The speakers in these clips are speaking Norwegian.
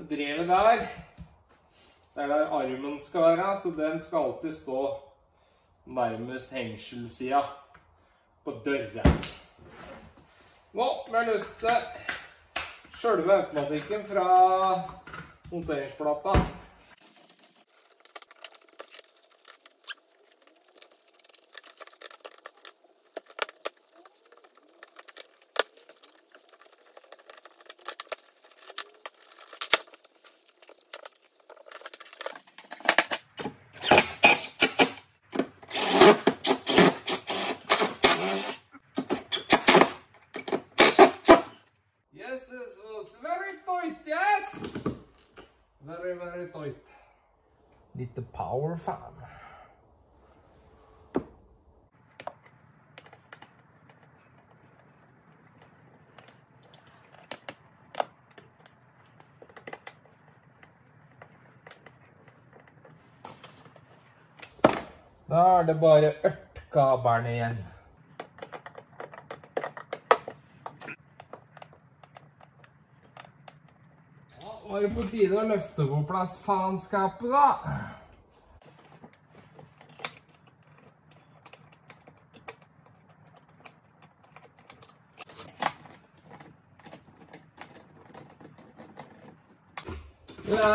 Drevet der, det er der armen skal være, så den skal alltid stå nærmest hengselsida på døra. Nå må jeg løste selve automatikken fra monteringsplata. Yes, this was very tight, yes! Very, very tight. Litt power fan. Da er det bare ørtkabelen igjen. Nå er det på tide å løfte på plass faenskapet, da. La.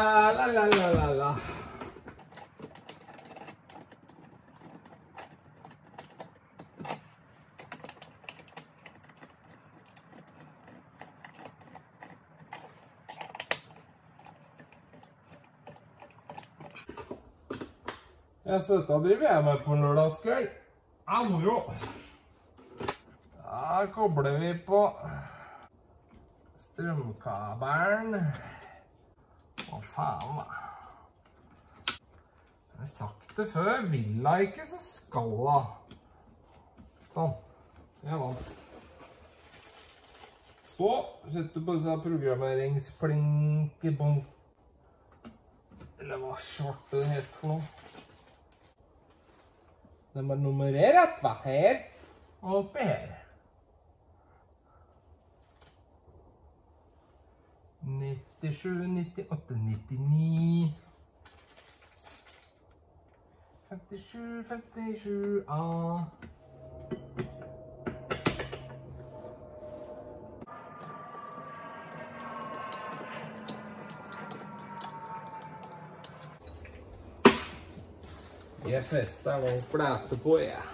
Så dette driver jeg med på lørdagskveld. Moro. Da kobler vi på strømkabelen. Å faen da. Jeg har sagt det før, vil jeg ikke så skal jeg. Sånn, jeg vant. Så setter du på disse programmeringsplinkerbong. Eller hva svarte det het for noe? Det må nummereret være her og oppe her. 97, 98, 99. 57, 57A. Jeg fester noen flete på, jeg.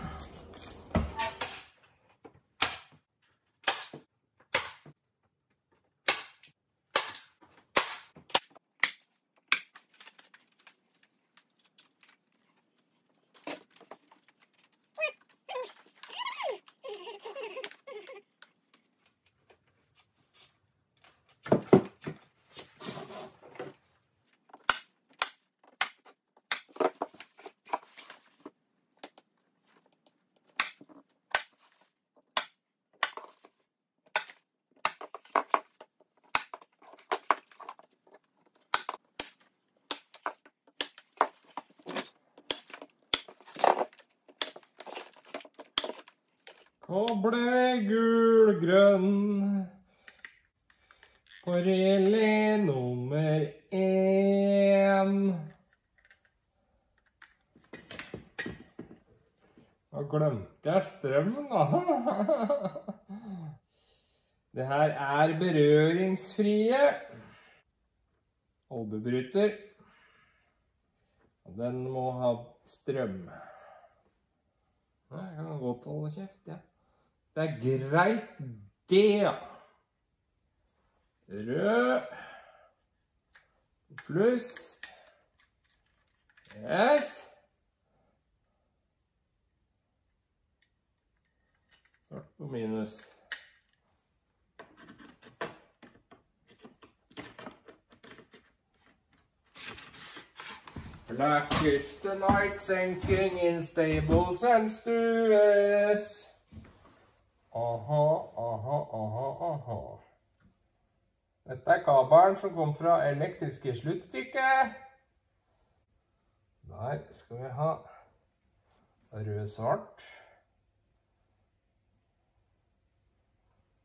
Koble gul, grønn på relé nummer 1. Da glemte jeg strømmen da. Det her er berøringsfrie olbebryter. Den må ha strøm. Jeg kan godt holde kjeft, ja. Det er greit, det, ja. Rød. Pluss. Yes. og minus. Black is the light sinking in stables and stues. Aha, aha, aha, aha. Dette er kabelen som kom fra elektriske sluttstykket. Der skal vi ha rød-svart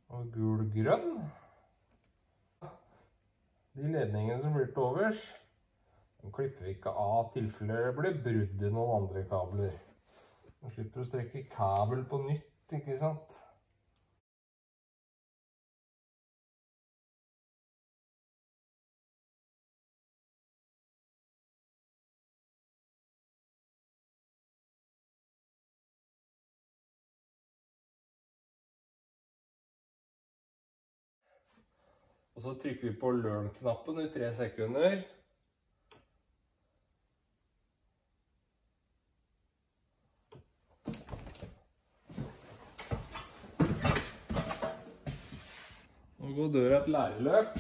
og gul-grønn. De ledningene som blir til overs, de klipper vi ikke av tilfelle det blir brudd i noen andre kabler. Man slipper å strekke kabel på nytt, ikke sant? Og så trykker vi på learn-knappen i 3 sekunder. Nå går døra et læreløp.